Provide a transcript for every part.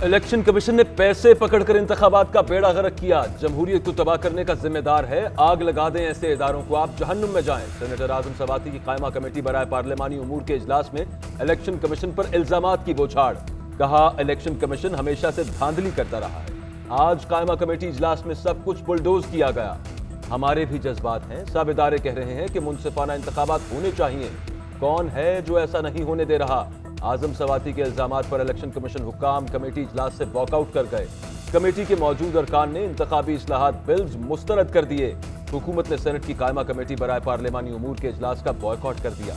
Election commission ने पैसे पकड़कर इंतखाबात का बेड़ा गर्क किया। जमहूरियत को तबाह करने का जिम्मेदार है, आग लगा दें ऐसे इदारों को, आप जहन्नुम में जाएं। सेनेटर आजम सवाती की कायमा कमेटी बराए पार्लिमानी उमूर के इजलास में इलेक्शन कमीशन पर इल्जामात की बौछार। कहा, इलेक्शन कमीशन हमेशा से धांधली करता रहा है। आज कायमा कमेटी इजलास में सब कुछ बुलडोज किया गया। हमारे भी जज्बात हैं, सब इदारे कह रहे हैं कि मुनसिफाना इंतखाबात होने चाहिए। कौन है जो ऐसा नहीं होने दे रहा? आजम सवाती के इल्जामात पर इलेक्शन कमीशन हुक्काम कमेटी इजलास से वॉकआउट कर गए। कमेटी के मौजूद अरकान ने इंतखाबी इस्लाहात बिल्स मुस्तरद कर दिए। हुकूमत ने सेनेट की कायमा कमेटी बराए पार्लिमानी उमूर के इजलास का बॉयकॉट कर दिया।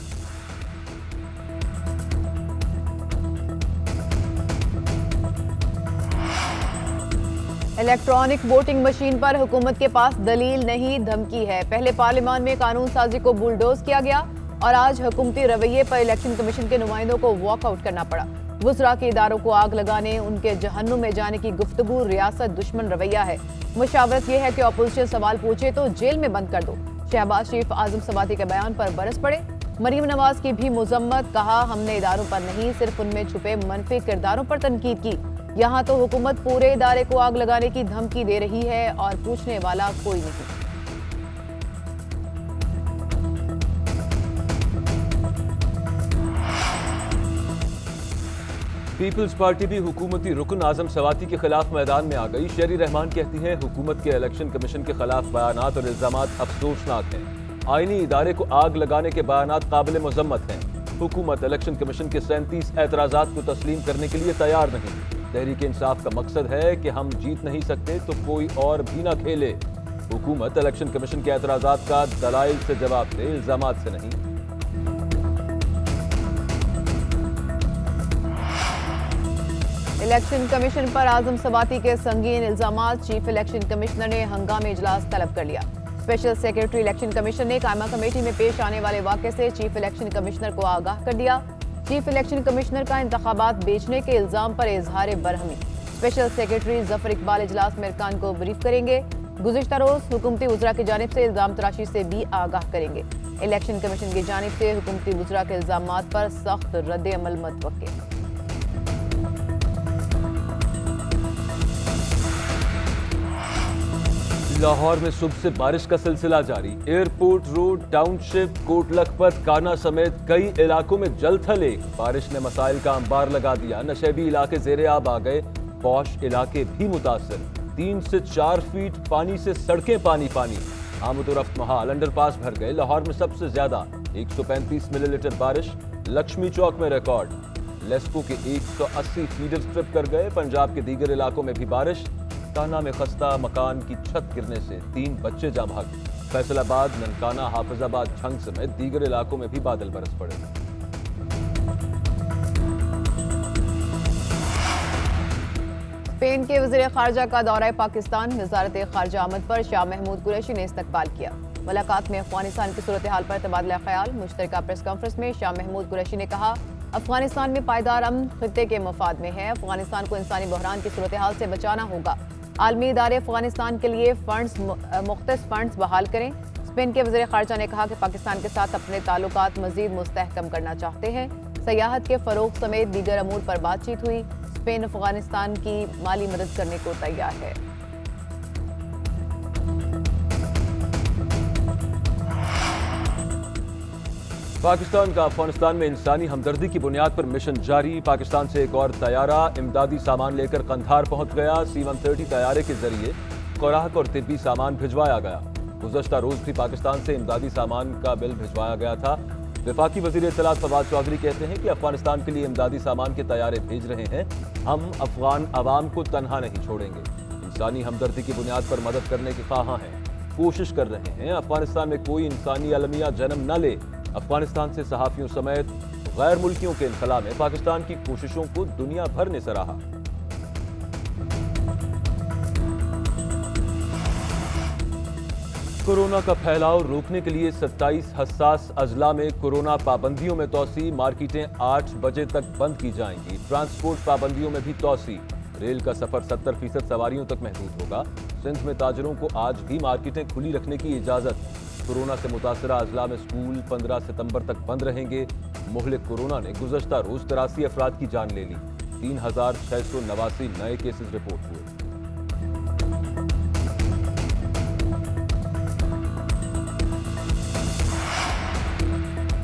इलेक्ट्रॉनिक वोटिंग मशीन पर हुकूमत के पास दलील नहीं, धमकी है। पहले पार्लियामान में कानून साजी को बुलडोज किया गया और आज हुकूमती रवैये पर इलेक्शन कमीशन के नुमाइंदों को वॉकआउट करना पड़ा। वुज़रा के इदारों को आग लगाने, उनके जहन्नुम में जाने की गुफ्तगू रियासत दुश्मन रवैया है। मुशावरत यह है कि अपोजिशन सवाल पूछे तो जेल में बंद कर दो। शहबाज शरीफ आजम सवाती के बयान पर बरस पड़े। मरीम नवाज की भी मुजम्मत। कहा, हमने इदारों पर नहीं, सिर्फ उनमें छुपे मनफी किरदारों पर तनकीद की। यहाँ तो हुकूमत पूरे इदारे को आग लगाने की धमकी दे रही है और पूछने वाला कोई नहीं। पीपल्स पार्टी भी हुकूमती रुकन आजम सवाती के खिलाफ मैदान में आ गई। शेरी रहमान कहती हैं, हुकूमत के इलेक्शन कमीशन के खिलाफ बयानात और इल्जामात अफसोसनाक हैं। आईनी इदारे को आग लगाने के बयानात काबिल मुजम्मत हैं। हुकूमत इलेक्शन कमीशन के 37 एतराजात को तस्लीम करने के लिए तैयार नहीं। तहरीक इंसाफ का मकसद है कि हम जीत नहीं सकते तो कोई और भी ना खेले। हुकूमत इलेक्शन कमीशन के एतराजात का दलाइल से जवाब दे, इल्जामात से नहीं। इलेक्शन कमीशन पर आजम सवाती के संगीन इल्जामात। चीफ इलेक्शन कमिश्नर ने हंगामी इजलास तलब कर लिया। स्पेशल सेक्रेटरी इलेक्शन कमीशन ने कायमा कमेटी में पेश आने वाले वाक़े से चीफ इलेक्शन कमिश्नर को आगाह कर दिया। चीफ इलेक्शन कमिश्नर का इंतखाबात बेचने के इल्जाम पर इजहार बरहमी। स्पेशल सेक्रेटरी जफर इकबाल इजलास में अरकान को ब्रीफ करेंगे। गुज़िश्ता रोज हुकूमती वुज़रा की जानिब से इल्जाम तराशी से भी आगाह करेंगे। इलेक्शन कमीशन की जानिब से हुकूमती वुज़रा के इल्जामात पर सख्त रद्द अमल मुतवक्किल। लाहौर में सुबह से बारिश का सिलसिला जारी। Airport road, township, Kot Lakhpat, Kana समेत कई इलाकों में जल थले। बारिश ने मसाइल का अंबार लगा दिया। नशेबी इलाके जेरे आब आ गए, पौश इलाके भी मुतासर। 3 से 4 फीट पानी से सड़कें पानी पानी। आमद और रफ्त महाल अंडरपास भर गए। लाहौर में सबसे ज्यादा 135 मिलीलीटर बारिश लक्ष्मी चौक में रिकॉर्ड। लेस्को के 180 फीडर ट्रिप कर गए। पंजाब के दीगर इलाकों में भी बारिश। काना में खस्ता मकान की छत गिरने से 3 बच्चे जाँ भाग। फैसलाबाद, ननकाना, हाफिजाबाद, छंग समेत दीगर इलाकों में भी बादल बरस पड़े। स्पेन के वज़ीर ख़ारजा का दौरा पाकिस्तान। वज़ारत ख़ारजा आमद पर शाह महमूद कुरैशी ने इस्तकबाल किया। मुलाकात में अफगानिस्तान की सूरत हाल पर तबादला ख्याल। मुश्तरका प्रेस कॉन्फ्रेंस में शाह महमूद कुरैशी ने कहा, अफगानिस्तान में पायदार अमन खित्ते के मफाद में है। अफगानिस्तान को इंसानी बहरान की सूरत हाल से बचाना होगा। आलमी इदारे अफगानिस्तान के लिए मुख्तस फंड्स बहाल करें। स्पेन के वज़ीर ख़ारजा ने कहा कि पाकिस्तान के साथ अपने ताल्लुकात मज़ीद मुस्तहकम करना चाहते हैं। सयाहत के फ़रोग़ समेत दीगर अमूर पर बातचीत हुई। स्पेन अफगानिस्तान की माली मदद करने को तैयार है। पाकिस्तान का अफगानिस्तान में इंसानी हमदर्दी की बुनियाद पर मिशन जारी। पाकिस्तान से एक और तैयारा इमदादी सामान लेकर कंधार पहुंच गया। C-130 तैयारे के जरिए खुराक और तिब्बी सामान भिजवाया गया। गुज़श्ता रोज भी पाकिस्तान से इमदादी सामान का बिल भिजवाया गया था। वफाकी वज़ीर इत्तलात फवाद चौधरी कहते हैं कि अफगानिस्तान के लिए इमदादी सामान के तैयारे भेज रहे हैं। हम अफगान अवाम को तनहा नहीं छोड़ेंगे। इंसानी हमदर्दी की बुनियाद पर मदद करने के ख्वाहां हैं, कोशिश कर रहे हैं। अफगानिस्तान में कोई इंसानी अलमिया जन्म न ले। अफगानिस्तान से सहाफ़ियों समेत गैर मुल्कियों के इनखला में पाकिस्तान की कोशिशों को दुनिया भर ने सराहा। कोरोना का फैलाव रोकने के लिए 27 हसास अजला में कोरोना पाबंदियों में तोसी। मार्केटें 8 बजे तक बंद की जाएंगी। ट्रांसपोर्ट पाबंदियों में भी तोसी। रेल का सफर 70% सवारियों तक महदूद होगा। सिंध में ताजरों को आज भी मार्केटें खुली रखने की इजाजत। कोरोना से मुतासरा अजला में स्कूल 15 सितंबर तक बंद रहेंगे। मुहलिक कोरोना ने गुज़श्ता रोज 83 अफराद की जान ले ली। 3,689 नए केसेस रिपोर्ट हुए।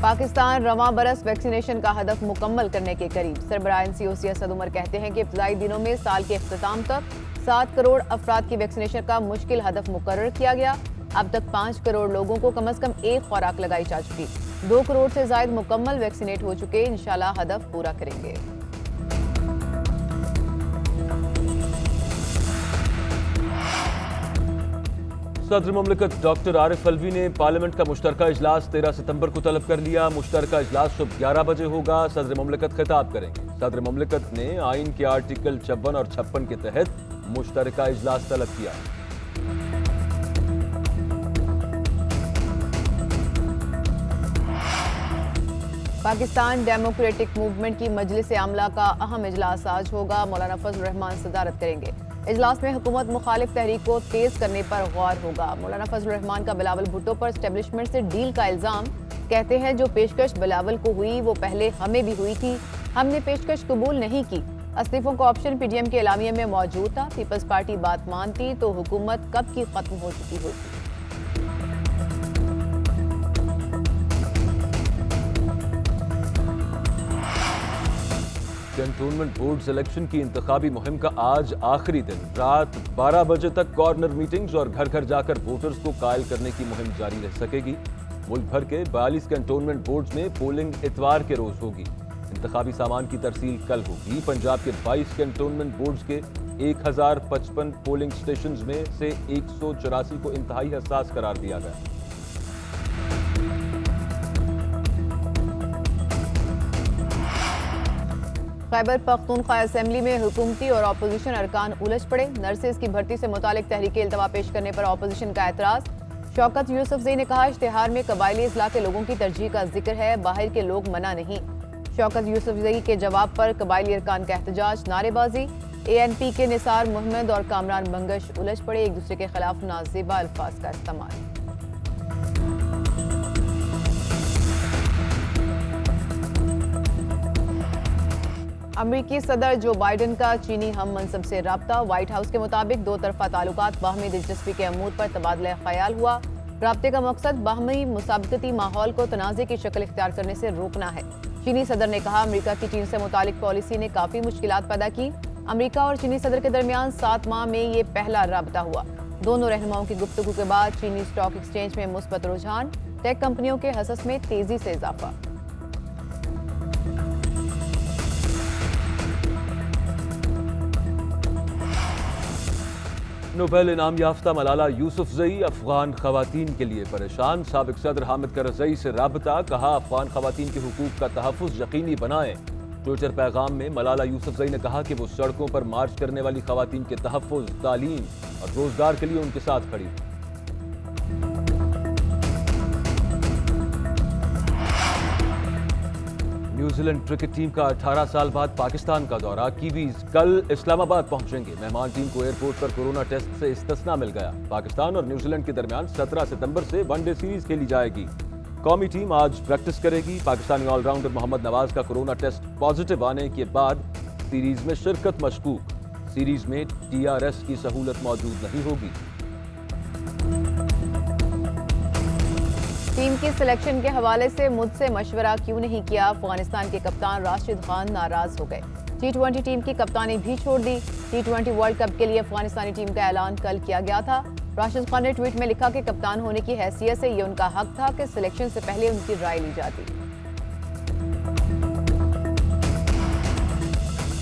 पाकिस्तान रवां बरस वैक्सीनेशन का हदफ मुकम्मल करने के करीब। सरबराह NCOC असद उमर कहते हैं कि इब्तदाई दिनों में साल के इख्तिताम तक 7 करोड़ अफराद की वैक्सीनेशन का मुश्किल हदफ मुकर्रर किया गया। अब तक 5 करोड़ लोगों को कम से कम एक खुराक लगाई जा चुकी। 2 करोड़ से ज्यादा मुकम्मल वैक्सीनेट हो चुके। इंशाल्लाह हदफ पूरा करेंगे। सदर मुमलिकत डॉक्टर आरिफ अलवी ने पार्लियामेंट का मुश्तरका इजलास 13 सितंबर को तलब कर लिया। मुश्तरका इजलास सुबह 11 बजे होगा। सदर मुमलिकत खिताब करेंगे। सदर मुमलिकत ने आइन के आर्टिकल 56 और 56 के तहत मुश्तरका इजलास तलब किया। पाकिस्तान डेमोक्रेटिक मूवमेंट की मजलिस आमला का अहम इजलास आज होगा। मौलाना फजल रहमान सदारत करेंगे। इजलास में हुकूमत मुखालिफ तहरीक को तेज करने पर गौर होगा। मौलाना फजल रहमान का बिलावल भुट्टो पर एस्टेब्लिशमेंट से डील का इल्जाम। कहते हैं जो पेशकश बिलावल को हुई वो पहले हमें भी हुई थी, हमने पेशकश कबूल नहीं की। इस्तीफों का ऑप्शन PDM के एलामिया में मौजूद था। पीपल्स पार्टी बात मानती तो हुकूमत कब की खत्म हो चुकी होती। कैंटोनमेंट बोर्ड सिलेक्शन की इंतखाबी मुहिम का आज आखिरी दिन। रात 12 बजे तक कॉर्नर मीटिंग्स और घर घर जाकर वोटर्स को कायल करने की मुहिम जारी रह सकेगी। मुल्क भर के 42 कैंटोनमेंट बोर्ड्स में पोलिंग इतवार के रोज होगी। इंतखाबी सामान की तरसील कल होगी। पंजाब के 22 कैंटोनमेंट बोर्ड्स के 1055 पोलिंग स्टेशन में से 184 को इंतहाई हसास करार दिया गया। खैबर पख्तूनख्वा असेंबली में हुकूमती और अपोजिशन अरकान उलझ पड़े। नर्सेज की भर्ती से मुतालिक तहरीक इल्तवा पेश करने पर अपोजिशन का एतराज। शौकत यूसुफजई ने कहा इश्तिहार में कबायली इस्लाह के लोगों की तरजीह का जिक्र है, बाहर के लोग मना नहीं। शौकत यूसुफजई के जवाब पर कबायली अरकान का एहतजाज, नारेबाजी। ANP के निसार मोहम्मद और कामरान बंगश उलझ पड़े। एक दूसरे के खिलाफ नाज़ेबा अल्फाज का इस्तेमाल। अमरीकी सदर जो बाइडन का चीनी हम मनसब से राब्ता। व्हाइट हाउस के मुताबिक दो तरफा ताल्लुकात बाहमी दिलचस्पी के अमूर पर तबादला ख्याल हुआ। राब्ते का मकसद बाहमी मुसाबकती माहौल को तनाज़े की शक्ल इख्तियार करने से रोकना है। चीनी सदर ने कहा अमरीका की चीन से मुतालिक पॉलिसी ने काफ़ी मुश्किलात पैदा की। अमरीका और चीनी सदर के दरमियान 7 माह में ये पहला राब्ता हुआ। दोनों रहनुमाओं की गुफ्तगू के बाद चीनी स्टॉक एक्सचेंज में मुस्बत रुझान। टेक कंपनियों के हसस में तेजी से इजाफा। नोबेल इनाम याफ्ता मलाला यूसुफजई अफगान खवातीन के लिए परेशान। साबिक सदर हामिद करजई से राबता, कहा अफगान खवातीन के हुकूक का तहफ़्फ़ुज़ यकीनी बनाएं। ट्विटर पैगाम में मलाला यूसुफजई ने कहा कि वो सड़कों पर मार्च करने वाली खवातीन के तहफ़्फ़ुज़, तालीम और रोजगार के लिए उनके साथ खड़ी। न्यूजीलैंड क्रिकेट टीम का 18 साल बाद पाकिस्तान का दौरा। कीवीज कल इस्लामाबाद पहुंचेंगे। मेहमान टीम को एयरपोर्ट पर कोरोना टेस्ट से इस्तिस्ना मिल गया। पाकिस्तान और न्यूजीलैंड के दरमियान 17 सितंबर से वनडे सीरीज खेली जाएगी। कौमी टीम आज प्रैक्टिस करेगी। पाकिस्तानी ऑलराउंडर मोहम्मद नवाज का कोरोना टेस्ट पॉजिटिव आने के बाद सीरीज में शिरकत मशकूक। सीरीज में TRS की सहूलत मौजूद नहीं होगी। टीम की सिलेक्शन के हवाले से मुझसे मशवरा क्यों नहीं किया, अफगानिस्तान के कप्तान राशिद खान नाराज हो गए। T20 टीम की कप्तानी भी छोड़ दी। T20 वर्ल्ड कप के लिए अफगानिस्तानी टीम का ऐलान कल किया गया था। राशिद खान ने ट्वीट में लिखा कि कप्तान होने की हैसियत से ये उनका हक था कि सिलेक्शन से पहले उनकी राय ली जाती।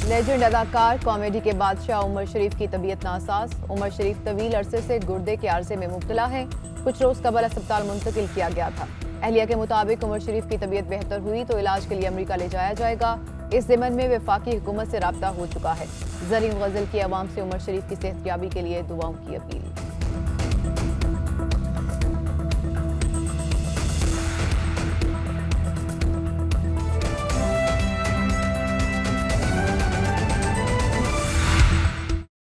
लेजेंड अदाकार, कॉमेडी के बादशाह उमर शरीफ की तबीयत नासाज। उमर शरीफ तवील अरसे से गुर्दे के आर्जे में मुब्तला है। कुछ रोज कबल अस्पताल मुंतकिल किया गया था। अहलिया के मुताबिक उमर शरीफ की तबीयत बेहतर हुई तो इलाज के लिए अमेरिका ले जाया जाएगा। इस ज़िमन में वफाकी हुकूमत से राब्ता हो चुका है। ज़रीन गज़ल की आवाम से उमर शरीफ की सेहतयाबी के लिए दुआओं की अपील।